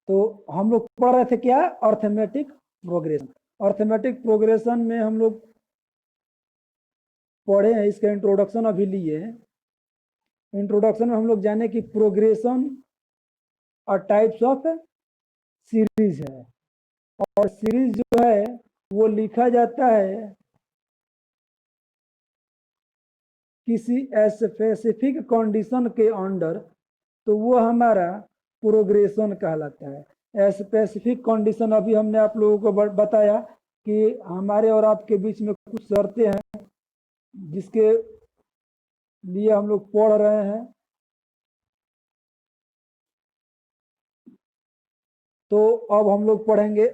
तो हम लोग पढ़ रहे थे क्या, अर्थमेटिक प्रोग्रेशन। अर्थमेटिक प्रोग्रेशन में हम लोग पढ़े हैं, इसका इंट्रोडक्शन अभी लिए हैं। इंट्रोडक्शन में हम लोग जाने कि प्रोग्रेशन और टाइप्स ऑफ सीरीज है, और सीरीज जो है वो लिखा जाता है किसी स्पेसिफिक कंडीशन के अंडर, तो वो हमारा प्रोग्रेशन कहलाता है। स्पेसिफिक कंडीशन अभी हमने आप लोगों को बताया कि हमारे और आपके बीच में कुछ शर्तें हैं जिसके लिए हम लोग पढ़ रहे हैं। तो अब हम लोग पढ़ेंगे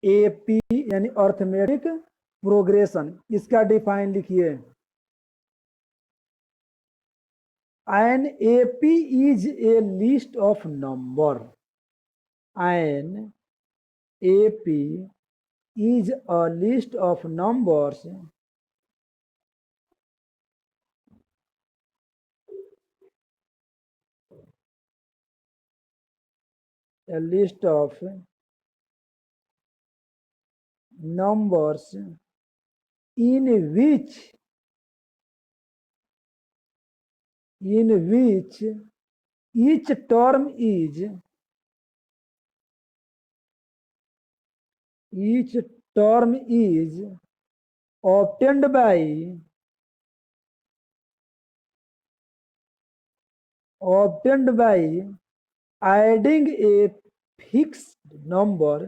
एपी यानी अर्थमेटिक प्रोग्रेशन। इसका डिफाइन लिखिए। An AP is a list of number. An AP is a list of numbers a list of numbers in which each term is obtained by adding a fixed number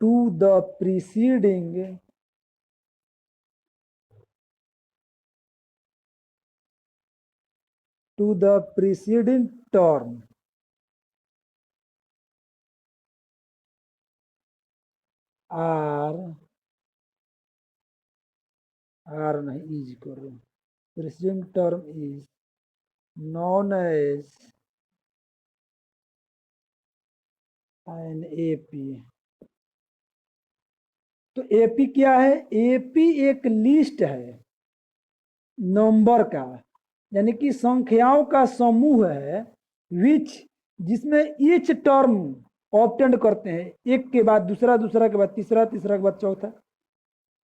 to the preceding term. R नहीं, is करो। preceding term is known as an AP। तो AP क्या है? AP एक list है number का, यानी कि संख्याओं का समूह है, विच जिसमें ईच टर्म ऑब्टेंड करते हैं, एक के बाद दूसरा, दूसरा के बाद तीसरा, तीसरा के बाद चौथा,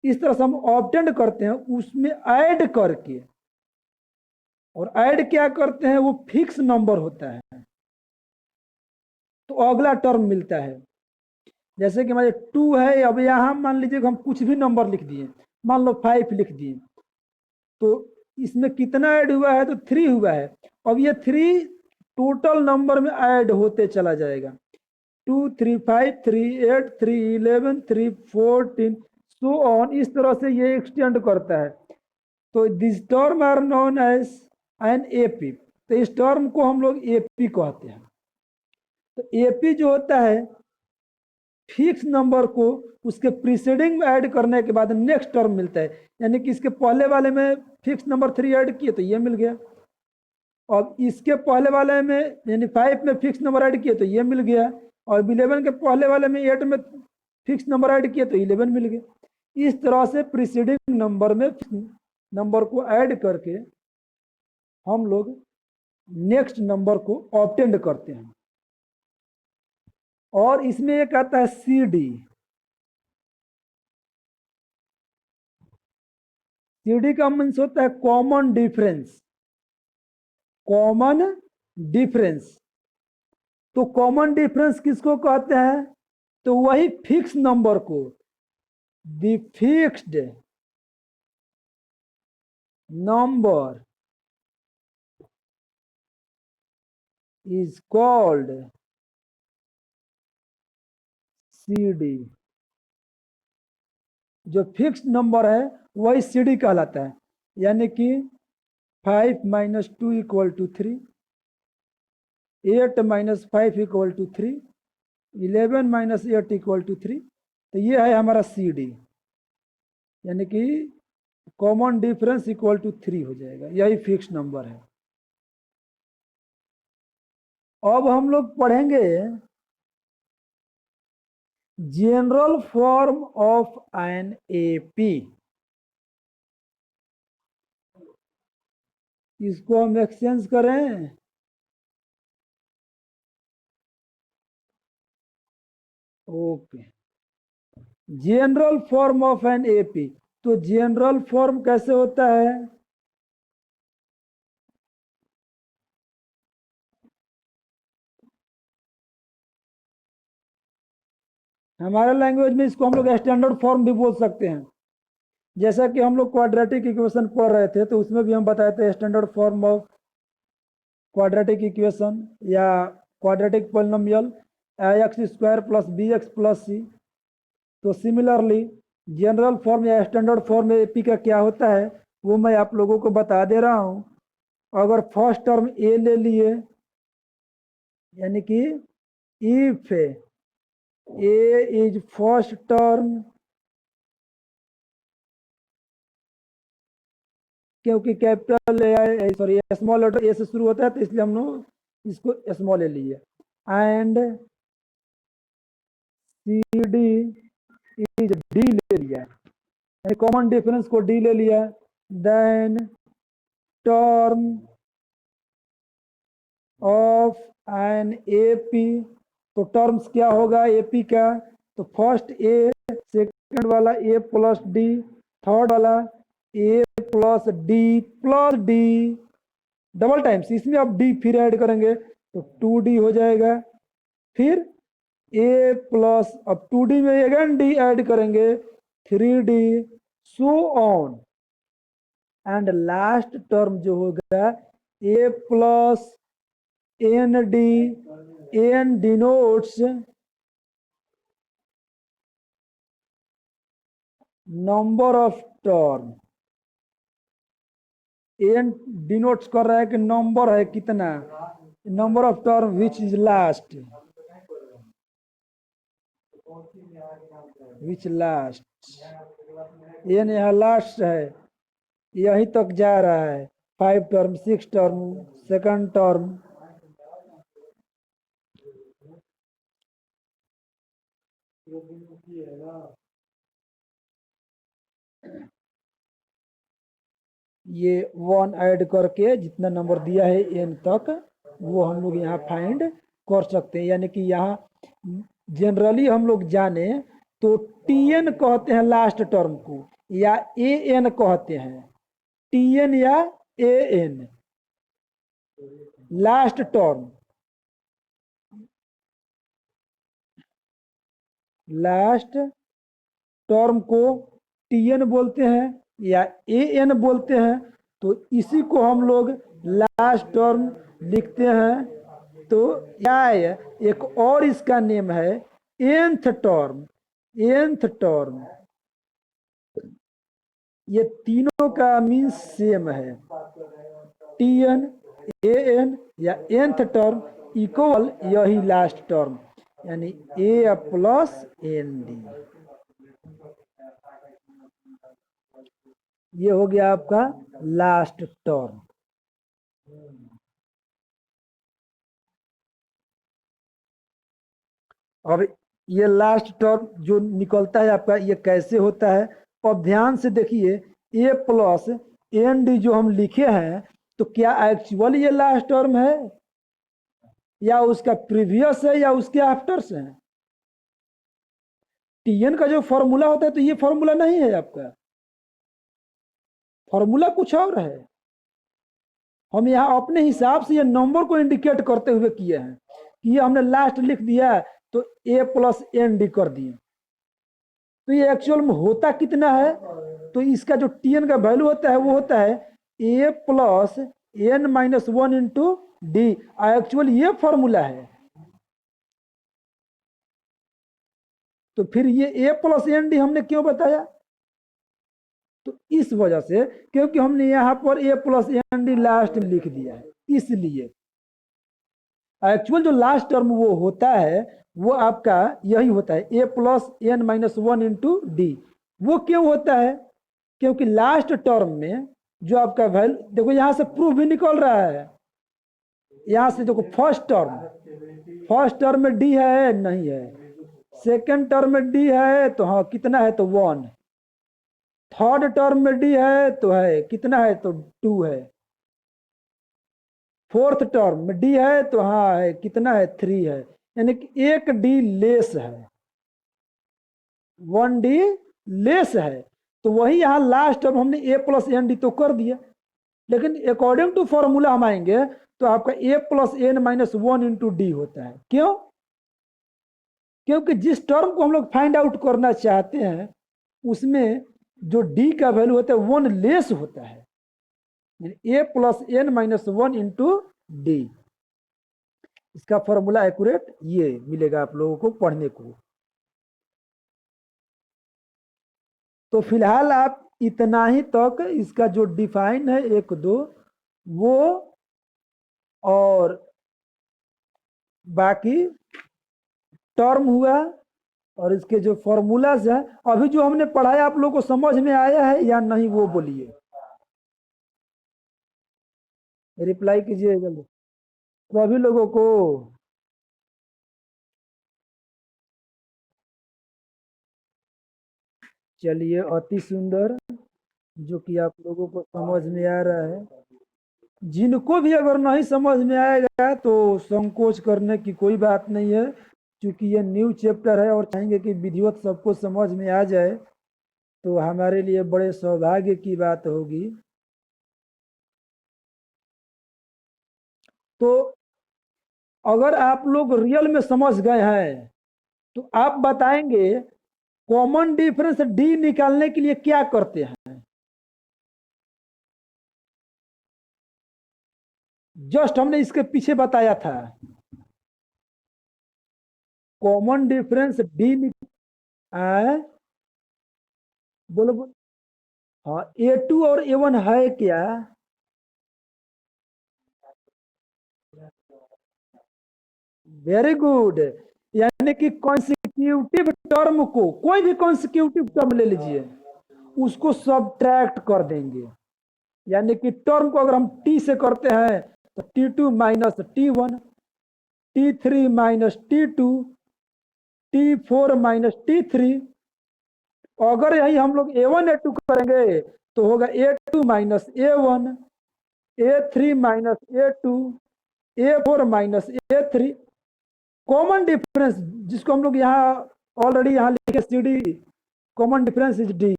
इस तरह से हम ऑब्टेंड करते हैं, उसमें ऐड करके। और ऐड क्या करते हैं? वो फिक्स नंबर होता है, तो अगला टर्म मिलता है। जैसे कि हमारे 2 है, अब यहां मान लीजिए कि हम कुछ भी नंबर लिख दिए, मान लो 5 लिख दिए, तो इसमें कितना ऐड हुआ है? तो 3 हुआ है। अब ये 3 टोटल नंबर में ऐड होते चला जाएगा। 2 3 5 3 8 3 11 3 14 सो ऑन, इस तरह से ये एक्सटेंड करता है। तो this term are known as an AP. तो इस टर्म को हम लोग एपी कहते हैं। तो एपी जो होता है, फिक्स नंबर को उसके प्रीसीडिंग में ऐड करने के बाद नेक्स्ट टर्म मिलता है। यानी कि इसके पहले वाले में फिक्स नंबर 3 ऐड किए तो ये मिल गया, और इसके पहले वाले में यानी 5 में फिक्स नंबर ऐड किए तो ये मिल गया, और 11 के पहले वाले में 8 में फिक्स नंबर ऐड किए तो 11 मिल गया। इस तरह से प्रीसीडिंग नंबर में नंबर को ऐड करके हम लोग नेक्स्ट नंबर को ऑब्टेंड करते हैं। और इसमें एक आता है सीडी। सीडी का मीन्स होता है कॉमन डिफरेंस। कॉमन डिफरेंस, तो कॉमन डिफरेंस किसको कहते हैं? तो वही फिक्स नंबर को, the fixed number is called CD. जो फिक्स्ड नंबर है वही सीडी कहलाता है। यानी कि 5 - 2 = 3, 8 - 5 = 3, 11 - 8 = 3। तो ये है हमारा सीडी, यानी कि कॉमन डिफरेंस इक्वल टू 3 हो जाएगा, यही फिक्स नंबर है। अब हम लोग पढ़ेंगे general form of an AP. इसको हम एक्सचेंज करें। Okay, general form of an AP. तो जनरल फॉर्म कैसे होता है? हमारे लैंग्वेज में इसको हम लोग स्टैंडर्ड फॉर्म भी बोल सकते हैं। जैसा कि हम लोग क्वाड्रेटिक इक्वेशन पढ़ रहे थे, तो उसमें भी हम बताए थे standard form of quadratic equation या quadratic polynomial X square plus B X plus C. तो सिमिलरली जनरल फॉर्म या स्टैंडर्ड फॉर्म एपी का क्या होता है वो मैं आप लोगों को बता दे रहा हूँ। अगर फर्स्ट टर्म ए ले लिए, यानी कि if A is first term, क्योंकि capital sorry small letter A से शुरू होता है तो इसलिए हम लोग इसको स्मॉल ए लिए, एंड सी डी इज डी ले लिया, यानी कॉमन डिफरेंस को डी ले लिया, then term of an AP. तो टर्म्स क्या होगा एपी का? तो फर्स्ट ए, सेकंड वाला ए प्लस डी, थर्ड वाला ए प्लस डी डबल टाइम्स, इसमें अब डी फिर ऐड करेंगे तो 2d हो जाएगा। फिर ए प्लस, अब 2d में अगेन डी ऐड करेंगे 3d, so on. And last term जो होगा A plus N D, N denotes number of term, N denotes कर रहा है कि नंबर है कितना, number of term which is last, which last, N यहाँ लास्ट है, यहीं तक जा रहा है, 5 टर्म, 6 टर्म, सेकंड टर्म। ये 1 ऐड करके जितना नंबर दिया है एन तक वो हम लोग यहाँ फाइंड कर सकते हैं। यानी कि यहाँ जनरली हम लोग जाने तो टी एन कहते हैं लास्ट टर्म को, या ए एन कहते हैं, टी एन या A N last term, last term को टी एन बोलते हैं या ए एन बोलते हैं। तो इसी को हम लोग लास्ट टर्म लिखते हैं। तो क्या है, एक और इसका नेम है एंथ टर्म, एंथ टर्म। ये तीनों का मीन्स सेम है, टी एन, ए एन या एंथ टर्म इक्वल यही लास्ट टर्म, यानी ए प्लस एन डी। ये हो गया आपका लास्ट टर्म। अब ये लास्ट टर्म जो निकलता है आपका, ये कैसे होता है? अब ध्यान से देखिए, ए प्लस एन डी जो हम लिखे हैं, तो क्या एक्चुअल ये लास्ट टर्म है या उसका प्रीवियस है या उसके आफ्टर से है? टीएन का जो फॉर्मूला होता है तो ये फॉर्मूला नहीं है आपका, फॉर्मूला कुछ और है। हम यहाँ अपने हिसाब से ये नंबर को इंडिकेट करते हुए किए हैं कि ये हमने लास्ट लिख दिया तो ए प्लस एन डी कर दिए। तो ये एक्चुअल में होता कितना है? तो इसका जो टीएन का वैल्यू होता है वो होता है A plus N minus 1 into D. Actual ये फॉर्मूला है। तो फिर ये ए प्लस एन डी हमने क्यों बताया? तो इस वजह से, क्योंकि हमने यहाँ पर ए प्लस एन डी लास्ट लिख दिया है, इसलिए एक्चुअल जो लास्ट टर्म वो होता है वो आपका यही होता है A plus N minus 1 into D. वो क्यों होता है? क्योंकि लास्ट टर्म में जो आपका वैल्यू, देखो यहां से प्रूफ भी निकल रहा है, यहां से देखो फर्स्ट टर्म में डी है नहीं है, सेकंड टर्म में डी है तो हाँ कितना है तो 1, थर्ड टर्म में डी है तो है कितना है तो 2 है, फोर्थ टर्म में डी है तो हाँ है कितना है 3 है, यानी कि एक डी लेस है, 1 डी लेस है। तो वही यहाँ लास्ट टर्म हमने ए प्लस एन डी तो कर दिया, लेकिन अकॉर्डिंग टू फॉर्मूला हम आएंगे तो आपका A plus N minus 1 into D होता है। क्यों? क्योंकि जिस टर्म को हम लोग फाइंड आउट करना चाहते हैं उसमें जो डी का वैल्यू होता है 1 लेस होता है, A plus N minus 1 into D. इसका फॉर्मूला एक्यूरेट ये मिलेगा आप लोगों को पढ़ने को। तो फिलहाल आप इतना ही तक इसका जो डिफाइन है 1 2 वो, और बाकी टर्म हुआ और इसके जो फॉर्मूलाज है अभी जो हमने पढ़ाया आप लोगों को समझ में आया है या नहीं वो बोलिए, रिप्लाई कीजिए जल्दी सभी लोगों को। चलिए अति सुंदर, जो कि आप लोगों को समझ में आ रहा है। जिनको भी अगर नहीं समझ में आएगा तो संकोच करने की कोई बात नहीं है, क्योंकि ये न्यू चैप्टर है और चाहेंगे कि विधिवत सबको समझ में आ जाए तो हमारे लिए बड़े सौभाग्य की बात होगी। तो अगर आप लोग रियल में समझ गए हैं तो आप बताएंगे कॉमन डिफरेंस डी निकालने के लिए क्या करते हैं। जस्ट हमने इसके पीछे बताया था कॉमन डिफरेंस डी बोलो बोलो। हाँ A2 और A1 है क्या? वेरी गुड, यानी कि कॉन्सिक्यूटिव टर्म को, कोई भी कॉन्सिक्यूटिव टर्म ले लीजिए उसको सब्ट्रैक्ट कर देंगे, यानी कि टर्म को अगर हम टी से करते हैं तो T2 minus T1, T3 minus T2, T4 minus T3। अगर यही हम लोग A1 A2 करेंगे तो होगा A2 minus A1, A3 minus A2, A4 minus A3। Common difference जिसको हम लोग यहाँ ऑलरेडी यहाँ लिखे सी डी, कॉमन डिफरेंस इज डी।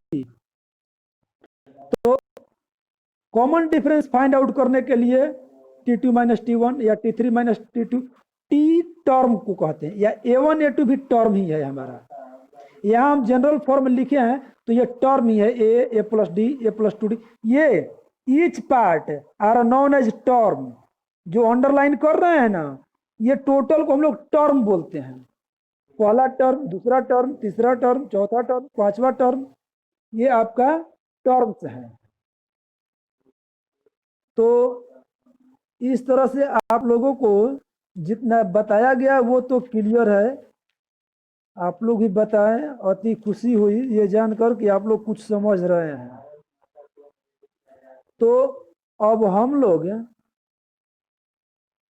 तो कॉमन डिफरेंस फाइंड आउट करने के लिए T2 माइनस T1 या T3 minus T2, T term को कहते हैं, या A1 A2 भी टर्म ही है हमारा। यहाँ हम जनरल फॉर्म लिखे हैं तो ये टर्म ही है, A plus D, A plus 2D। ये each part are known as term, जो अंडरलाइन कर रहे हैं ना, ये टोटल को हम लोग टर्म बोलते हैं। पहला टर्म, दूसरा टर्म, तीसरा टर्म, चौथा टर्म, पांचवा टर्म, ये आपका टर्म्स है। तो इस तरह से आप लोगों को जितना बताया गया वो तो क्लियर है। आप लोग भी बताएं, अति खुशी हुई ये जानकर कि आप लोग कुछ समझ रहे हैं। तो अब हम लोग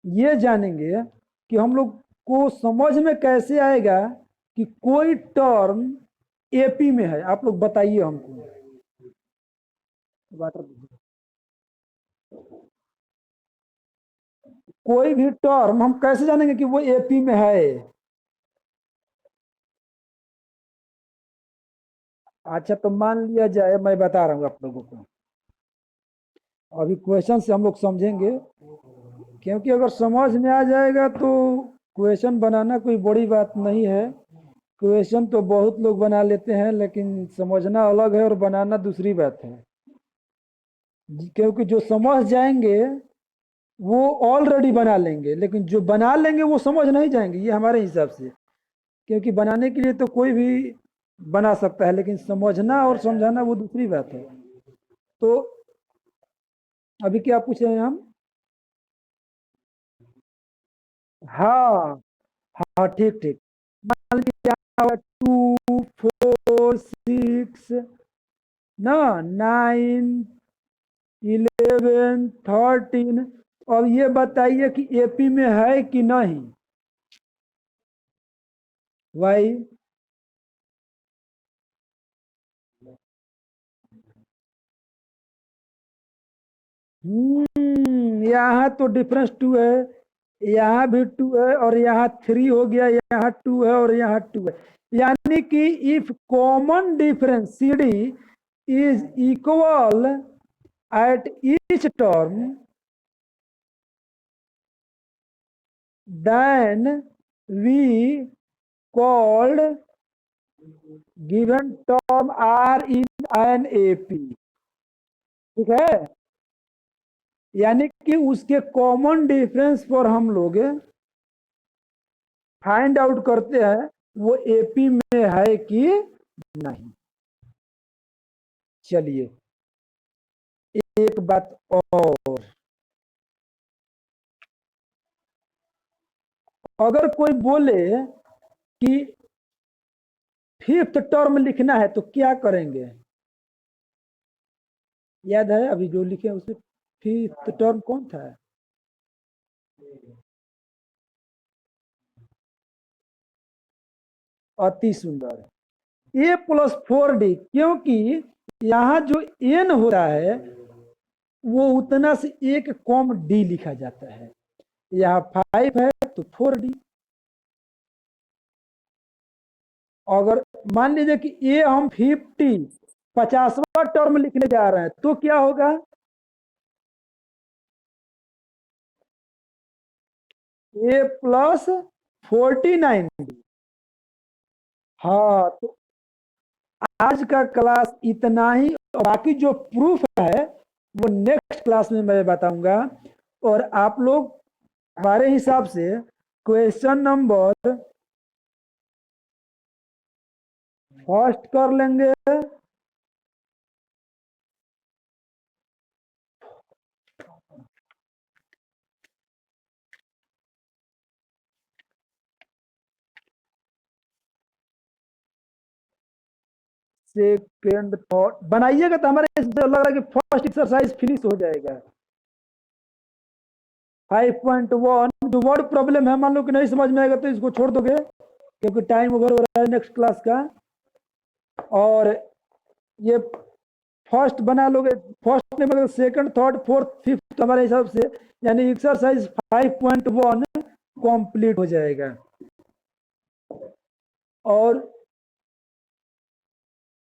ये जानेंगे कि हम लोग को समझ में कैसे आएगा कि कोई टर्म एपी में है। आप लोग बताइए हमको। वाटर, कोई भी टर्म हम कैसे जानेंगे कि वो एपी में है? अच्छा तो मान लिया जाए, मैं बता रहा हूँ आप लोगों को, अभी क्वेश्चन से हम लोग समझेंगे, क्योंकि अगर समझ में आ जाएगा तो क्वेश्चन बनाना कोई बड़ी बात नहीं है। क्वेश्चन तो बहुत लोग बना लेते हैं, लेकिन समझना अलग है और बनाना दूसरी बात है। क्योंकि जो समझ जाएंगे वो ऑलरेडी बना लेंगे, लेकिन जो बना लेंगे वो समझ नहीं जाएंगे, ये हमारे हिसाब से। क्योंकि बनाने के लिए तो कोई भी बना सकता है, लेकिन समझना और समझाना वो दूसरी बात है। तो अभी क्या पूछे हैं हम? हाँ हाँ ठीक ठीक। मान लीजिए 2 4 6 ना 9, 11, 13। और ये बताइए कि एपी में है कि नहीं। वाई। यहाँ तो डिफरेंस 2 है, यहाँ भी 2 है, और यहाँ 3 हो गया, यहाँ 2 है और यहाँ 2 है। यानी कि if common difference C D is equal at each term, then we called given term are in an AP। ठीक है, यानी कि उसके कॉमन डिफरेंस पर हम लोग फाइंड आउट करते हैं वो एपी में है कि नहीं। चलिए एक बात और, अगर कोई बोले कि फिफ्थ टर्म लिखना है तो क्या करेंगे। याद है अभी जो लिखे उसे फिफ्थ टर्म कौन था। अति सुंदर ए प्लस 4D, क्योंकि यहाँ जो एन हो रहा है वो उतना से एक कॉम डी लिखा जाता है। यहाँ 5 है तो 4D। अगर मान लीजिए कि ए हम 50वां टर्म लिखने जा रहे हैं तो क्या होगा। A plus 49। हाँ तो आज का क्लास इतना ही, बाकी जो प्रूफ है वो नेक्स्ट क्लास में मैं बताऊंगा। और आप लोग हमारे हिसाब से क्वेश्चन नंबर फर्स्ट कर लेंगे, सेकेंड थॉट बनाइएगा तो हमारे लग रहा है कि फर्स्ट एक्सरसाइज फिनिश हो जाएगा। 5.1 जो वर्ड प्रॉब्लम है, मान लो कि नहीं समझ में आएगा तो इसको छोड़ दोगे क्योंकि टाइम ओवर हो रहा है नेक्स्ट क्लास का। और ये फर्स्ट बना लोगे, फर्स्ट में मतलब सेकंड, थर्ड, फोर्थ, फिफ्थ हमारे हिसाब से, यानी एक्सरसाइज 5.1 कंप्लीट हो जाएगा। और